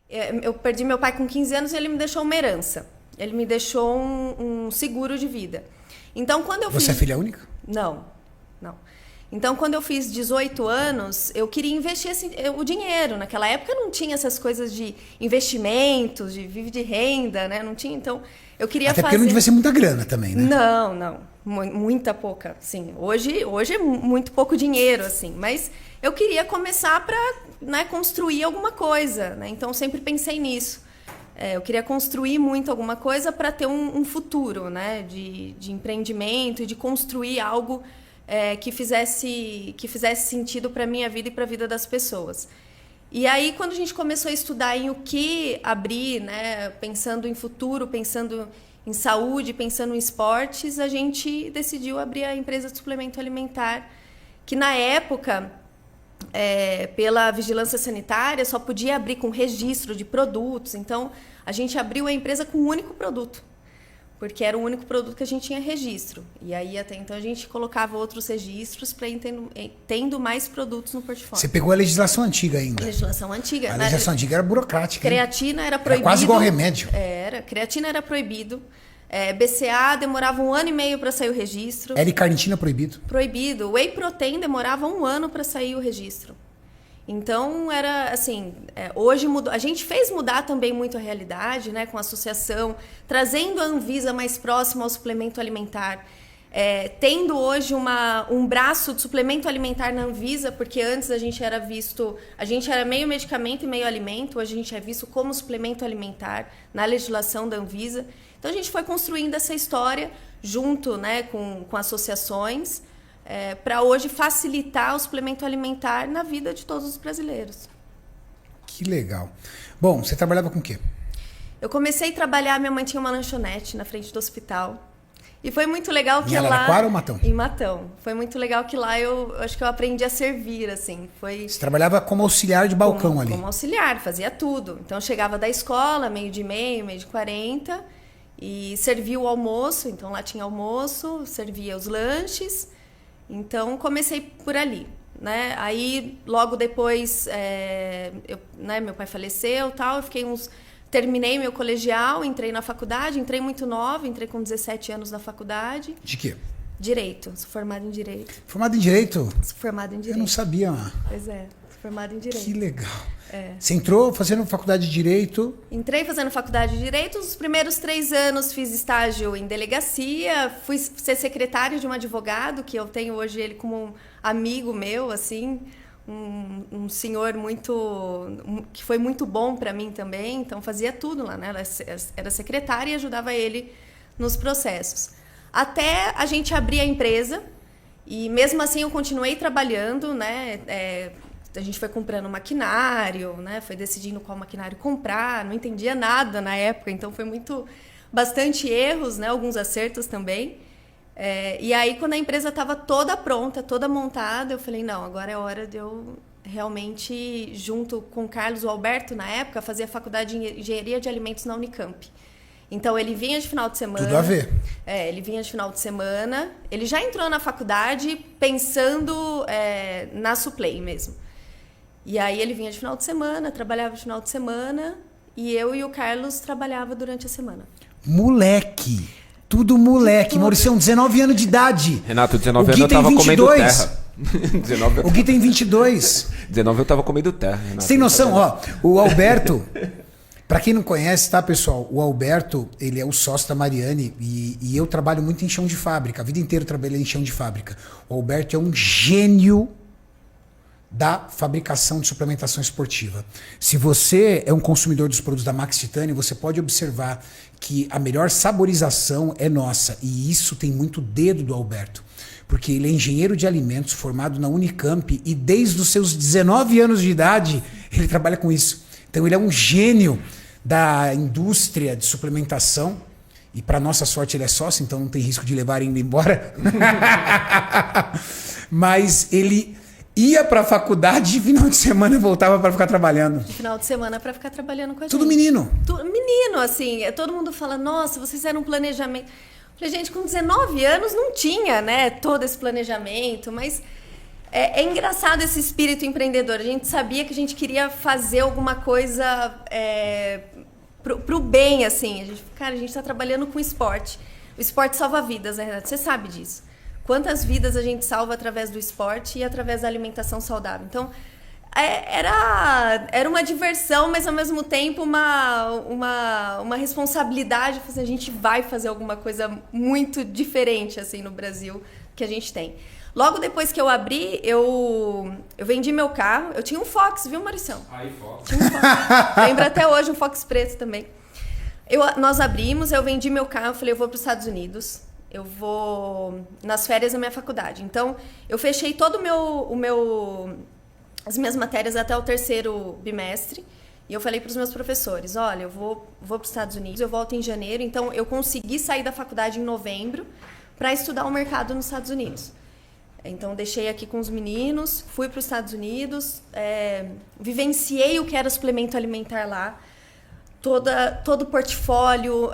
Eu perdi meu pai com 15 anos e ele me deixou uma herança. Ele me deixou um seguro de vida. Então, quando eu Você é filha única? Não, não. Então, quando eu fiz 18 anos, eu queria investir o dinheiro. Naquela época não tinha essas coisas de investimentos, de viver de renda, né? Não tinha, então eu queria Até fazer... porque não devia ser muita grana também, né? Não, não. Muita pouca, sim. Hoje é muito pouco dinheiro, assim. Mas eu queria começar para, né, construir alguma coisa, né? Então, sempre pensei nisso. Eu queria construir muito alguma coisa para ter um futuro, né? De empreendimento e de construir algo que fizesse sentido para a minha vida e para a vida das pessoas. E aí, quando a gente começou a estudar em o que abrir, né? Pensando em futuro, pensando em saúde, pensando em esportes, a gente decidiu abrir a empresa de suplemento alimentar, que na época, pela vigilância sanitária, só podia abrir com registro de produtos. Então, a gente abriu a empresa com um único produto, porque era o único produto que a gente tinha registro. E aí, até então, a gente colocava outros registros para ir tendo mais produtos no portfólio. Você pegou a legislação antiga ainda. Legislação antiga. A legislação antiga era burocrática. Creatina era proibido. Era quase igual remédio. Creatina era proibido. BCA demorava 1 ano e meio para sair o registro. L-carnitina proibido. Proibido. Whey protein demorava 1 ano para sair o registro. Então, era assim, hoje mudou. A gente fez mudar também muito a realidade, né, com a associação, trazendo a Anvisa mais próxima ao suplemento alimentar. Tendo hoje um braço de suplemento alimentar na Anvisa, porque antes a gente era meio medicamento e meio alimento, hoje a gente é visto como suplemento alimentar na legislação da Anvisa. Então a gente foi construindo essa história junto, né, com associações, para hoje facilitar o suplemento alimentar na vida de todos os brasileiros. Que legal. Bom, você trabalhava com o quê? Eu comecei a trabalhar, minha mãe tinha uma lanchonete na frente do hospital. E foi muito legal que em lá... Em Araraquara ou Matão? Em Matão. Foi muito legal que lá eu acho que eu aprendi a servir, assim. Você trabalhava como auxiliar de balcão ali? Como auxiliar, fazia tudo. Então, eu chegava da escola, 12h30, 12h40, e servia o almoço. Então, lá tinha almoço, servia os lanches. Então, comecei por ali, né? Aí, logo depois, meu pai faleceu, tal, eu fiquei terminei meu colegial, entrei na faculdade, entrei muito nova, entrei com 17 anos na faculdade. De quê? Direito, sou formada em Direito. Formada em Direito? Sou formada em Direito. Eu não sabia. Pois é, sou formada em Direito. Que legal. Você entrou fazendo faculdade de Direito? Entrei fazendo faculdade de Direito, os primeiros 3 anos fiz estágio em delegacia, fui ser secretário de um advogado, que eu tenho hoje ele como um amigo meu, assim... Um senhor que foi muito bom para mim também, então fazia tudo lá, né? Era secretária e ajudava ele nos processos. Até a gente abrir a empresa, e mesmo assim eu continuei trabalhando, né? A gente foi comprando maquinário, né? Foi decidindo qual maquinário comprar, não entendia nada na época, então foi bastante erros, né? Alguns acertos também. E aí, quando a empresa estava toda pronta, toda montada, eu falei, não, agora é hora de eu realmente, junto com o Carlos, o Alberto, na época, fazer a faculdade de Engenharia de Alimentos na Unicamp. Então, ele vinha de final de semana. Tudo a ver. Ele vinha de final de semana. Ele já entrou na faculdade pensando na Suplay mesmo. E aí, ele vinha de final de semana, trabalhava de final de semana, e eu e o Carlos trabalhava durante a semana. Moleque! Tudo moleque. Mauricião, 19 anos de idade. Renato, 19 anos eu tava comendo terra. 19 O Gui tem 22. 19 eu tava comendo terra, Renato. Você tem noção? Ó, o Alberto... Pra quem não conhece, tá, pessoal? O Alberto, ele é o sócio da Mariane e eu trabalho muito em chão de fábrica. A vida inteira eu trabalhei em chão de fábrica. O Alberto é um gênio da fabricação de suplementação esportiva. Se você é um consumidor dos produtos da Max Titânio, você pode observar que a melhor saborização é nossa. E isso tem muito dedo do Alberto. Porque ele é engenheiro de alimentos, formado na Unicamp, e desde os seus 19 anos de idade, ele trabalha com isso. Então ele é um gênio da indústria de suplementação. E para nossa sorte ele é sócio, então não tem risco de levar ele embora. Mas ele ia para a faculdade de final de semana e voltava para ficar trabalhando. De final de semana para ficar trabalhando com a gente. Tudo menino. Menino, assim. Todo mundo fala, nossa, vocês eram um planejamento. Falei, gente, com 19 anos não tinha, né, todo esse planejamento, mas É engraçado esse espírito empreendedor. A gente sabia que a gente queria fazer alguma coisa pro bem, assim. A gente está trabalhando com esporte. O esporte salva vidas, na verdade. Você sabe disso. Quantas vidas a gente salva através do esporte e através da alimentação saudável. Então, era uma diversão, mas ao mesmo tempo uma responsabilidade. A gente vai fazer alguma coisa muito diferente assim no Brasil que a gente tem. Logo depois que eu abri, eu vendi meu carro. Eu tinha um Fox, viu, Mauricião? Aí, Fox. Tinha um Fox. Lembro até hoje, um Fox preto também. Nós abrimos, eu vendi meu carro, falei, eu vou para os Estados Unidos. Eu vou nas férias da minha faculdade. Então, eu fechei todo as minhas matérias até o 3º bimestre. E eu falei para os meus professores, olha, eu vou para os Estados Unidos, eu volto em janeiro. Então, eu consegui sair da faculdade em novembro para estudar o mercado nos Estados Unidos. Então, deixei aqui com os meninos, fui para os Estados Unidos, vivenciei o que era suplemento alimentar lá, todo o portfólio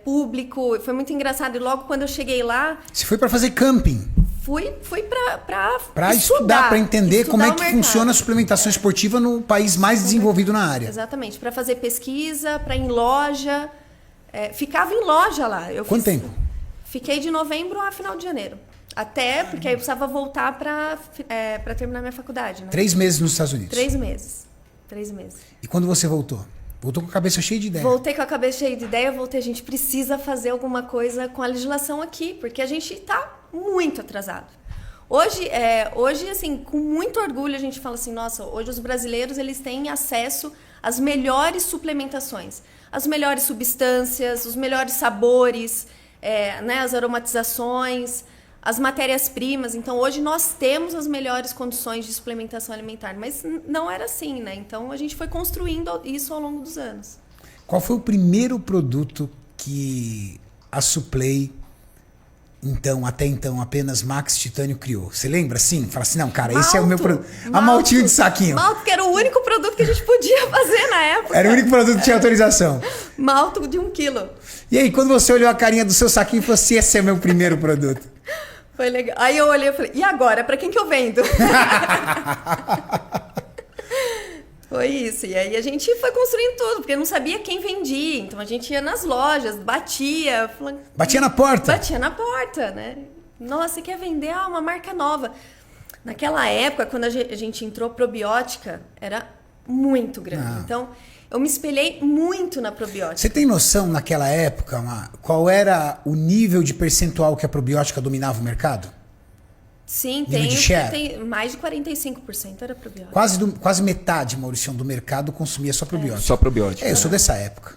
público, foi muito engraçado. E logo quando eu cheguei lá... Você foi para fazer camping? Fui para estudar, para entender como é que funciona a suplementação esportiva no país mais desenvolvido na área. Exatamente, para fazer pesquisa, para ir em loja. Ficava em loja lá. Quanto tempo? Fiquei de novembro a final de janeiro. Até porque aí eu precisava voltar para terminar minha faculdade. Né? 3 meses nos Estados Unidos? 3 meses. 3 meses. E quando você voltou? Voltou com a cabeça cheia de ideia? Voltei com a cabeça cheia de ideia. A gente precisa fazer alguma coisa com a legislação aqui, porque a gente está muito atrasado. Hoje, assim, com muito orgulho, a gente fala assim, nossa, hoje os brasileiros eles têm acesso às melhores suplementações, as melhores substâncias, os melhores sabores, né, as aromatizações, as matérias-primas. Então, hoje nós temos as melhores condições de suplementação alimentar, mas não era assim, né? Então, a gente foi construindo isso ao longo dos anos. Qual foi o primeiro produto que a Suplay, até então, apenas Max Titânio criou? Você lembra, assim? Fala assim, não, cara, esse é o meu produto. A maltinho de saquinho. Malto, que era o único produto que a gente podia fazer na época. Era o único produto que tinha autorização. Malto de 1 quilo. E aí, quando você olhou a carinha do seu saquinho e falou assim, esse é o meu primeiro produto? Foi legal. Aí eu olhei e falei, e agora? Pra quem que eu vendo? Foi isso. E aí a gente foi construindo tudo, porque não sabia quem vendia. Então a gente ia nas lojas, batia. Batia na porta? Batia na porta, né? Nossa, você quer vender uma marca nova. Naquela época, quando a gente entrou, probiótica era muito grande. Então, eu me espelhei muito na probiótica. Você tem noção, naquela época, qual era o nível de percentual que a probiótica dominava o mercado? Sim, tem mais de 45% era probiótica. Quase metade, Mauricião, do mercado consumia só probiótica. Só probiótica. Eu sou dessa época.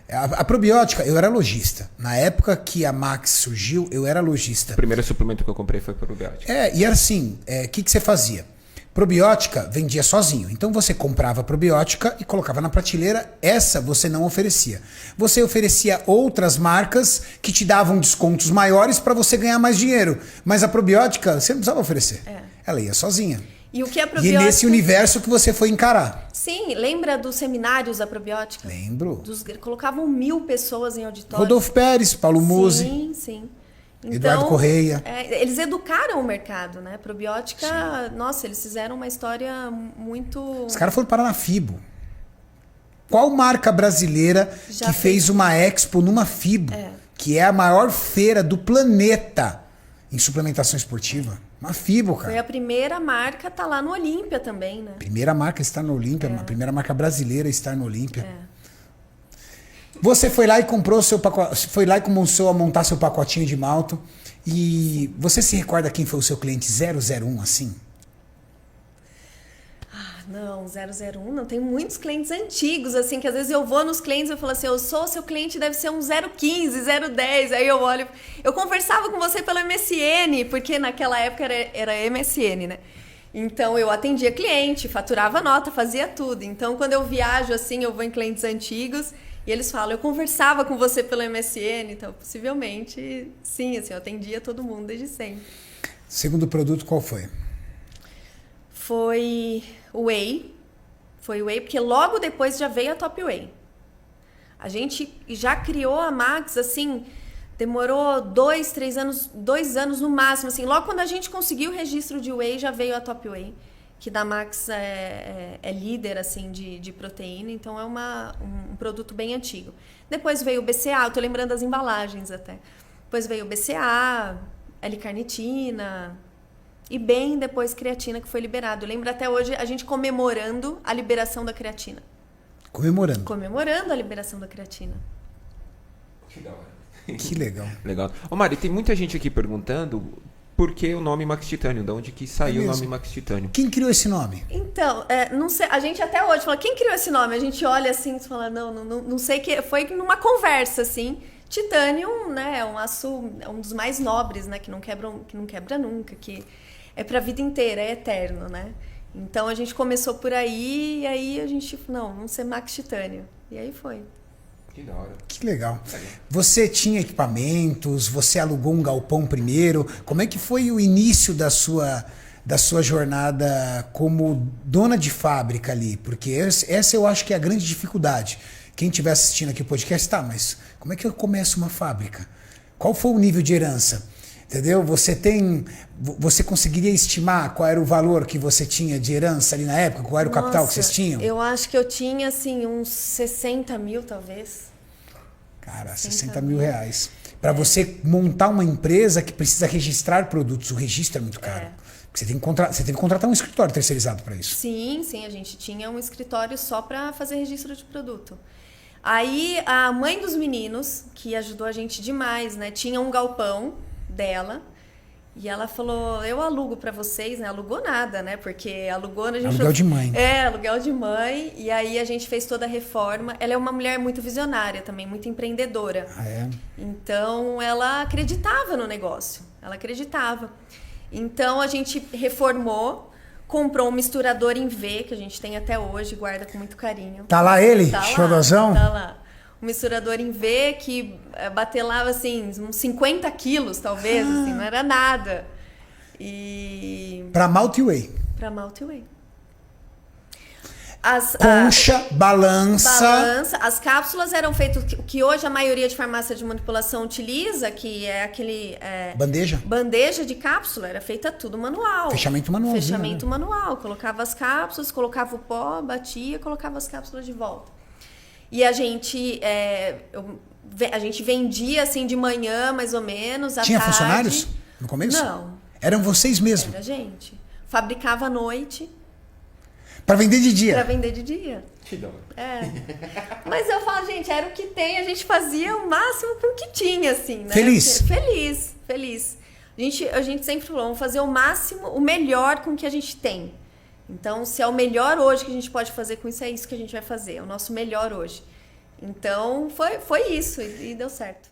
A probiótica, eu era lojista. Na época que a Max surgiu, eu era lojista. O primeiro suplemento que eu comprei foi probiótica. E era assim, que você fazia? Probiótica vendia sozinho. Então você comprava probiótica e colocava na prateleira. Essa você não oferecia. Você oferecia outras marcas que te davam descontos maiores para você ganhar mais dinheiro. Mas a probiótica você não precisava oferecer. Ela ia sozinha. E o que é probiótica? E nesse universo que você foi encarar. Sim, lembra dos seminários da probiótica? Lembro. Colocavam 1000 pessoas em auditório. Rodolfo Pérez, Paulo Musi. Sim, sim. Então, Eduardo Correia. Eles educaram o mercado, né? Probiótica, nossa, eles fizeram uma história muito... Os caras foram parar na FIBO. Qual marca brasileira que fez uma expo numa FIBO? Que é a maior feira do planeta em suplementação esportiva. Uma FIBO, cara. Foi a primeira marca a estar lá no Olímpia também, né? Primeira marca a estar no Olímpia, a primeira marca brasileira a estar no Olímpia. Você foi lá e comprou seu pacote, foi lá e começou a montar seu pacotinho de malto. E você se recorda quem foi o seu cliente 001, assim? Não, 001 não. Tem muitos clientes antigos, assim, que às vezes eu vou nos clientes e eu falo assim, eu sou seu cliente, deve ser um 015, 010. Aí eu olho, eu conversava com você pelo MSN, porque naquela época era MSN, né? Então eu atendia cliente, faturava nota, fazia tudo. Então quando eu viajo assim, eu vou em clientes antigos e eles falam, eu conversava com você pelo MSN, então possivelmente sim, assim, eu atendia todo mundo desde sempre. Segundo produto, qual foi? Foi o Whey. Foi o Whey, porque logo depois já veio a Top Whey. A gente já criou a Max, assim, Demorou 2 anos no máximo, assim. Logo quando a gente conseguiu o registro de whey, já veio a Top Whey, que da Max é líder, assim, de proteína. Então, é um produto bem antigo. Depois veio o BCA, eu tô lembrando das embalagens até. Depois veio o BCA, L-carnitina e bem depois creatina, que foi liberado. Eu lembro até hoje a gente comemorando a liberação da creatina. Comemorando. Comemorando a liberação da creatina. Que da hora. Que legal. Legal. Ô Mari, tem muita gente aqui perguntando por que o nome Max Titânio, de onde que saiu o nome Max Titânio. Quem criou esse nome? Então, não sei, a gente até hoje fala, quem criou esse nome? A gente olha assim e fala, não sei, que foi numa conversa, assim. Titânio, né, é um aço, é um dos mais nobres, né, que não quebra nunca, que é pra vida inteira, é eterno, né? Então a gente começou por aí, e aí a gente, vamos ser Max Titânio. E aí foi. Que da hora. Que legal. Você tinha equipamentos, você alugou um galpão primeiro. Como é que foi o início da sua jornada como dona de fábrica ali? Porque essa eu acho que é a grande dificuldade. Quem estiver assistindo aqui o podcast, mas como é que eu começo uma fábrica? Qual foi o nível de herança? Entendeu? Você conseguiria estimar qual era o valor que você tinha de herança ali na época? Qual era o capital que vocês tinham? Eu acho que eu tinha, assim, uns 60 mil, talvez. Cara, 60 mil reais. Para você montar uma empresa que precisa registrar produtos, o registro é muito caro. Você tem que contratar um escritório terceirizado para isso. Sim, a gente tinha um escritório só para fazer registro de produto. Aí a mãe dos meninos, que ajudou a gente demais, né, tinha um galpão dela. E ela falou, eu alugo para vocês, né? Alugou nada, né? Porque alugou... Aluguel de mãe. Aluguel de mãe. E aí a gente fez toda a reforma. Ela é uma mulher muito visionária também, muito empreendedora. Ah, é? Então, ela acreditava no negócio. Ela acreditava. Então, a gente reformou, comprou um misturador em V, que a gente tem até hoje, guarda com muito carinho. Tá lá ele? Tá Xodozão? Tá lá. Um misturador em V que batelava, assim, uns 50 quilos, talvez, assim, não era nada. E... Pra Malt Whey. Pra Malt Whey. Concha, balança. As cápsulas eram feitas, o que hoje a maioria de farmácia de manipulação utiliza, que é aquele... Bandeja? Bandeja de cápsula, era feita tudo manual. Fechamento manual. Fechamento manual. Colocava as cápsulas, colocava o pó, batia, colocava as cápsulas de volta. E a gente vendia assim de manhã, mais ou menos, à Tinha tarde. funcionários no começo? Não. Eram vocês mesmos? Era a gente. Fabricava à noite. Pra vender de dia? Pra vender de dia. Que da hora. Mas eu falo, gente, era o que tem, a gente fazia o máximo com o que tinha, assim, né? Feliz? Feliz. A gente sempre falou, vamos fazer o máximo, o melhor com o que a gente tem. Então, se é o melhor hoje que a gente pode fazer com isso, é isso que a gente vai fazer. É o nosso melhor hoje. Então, foi isso e deu certo.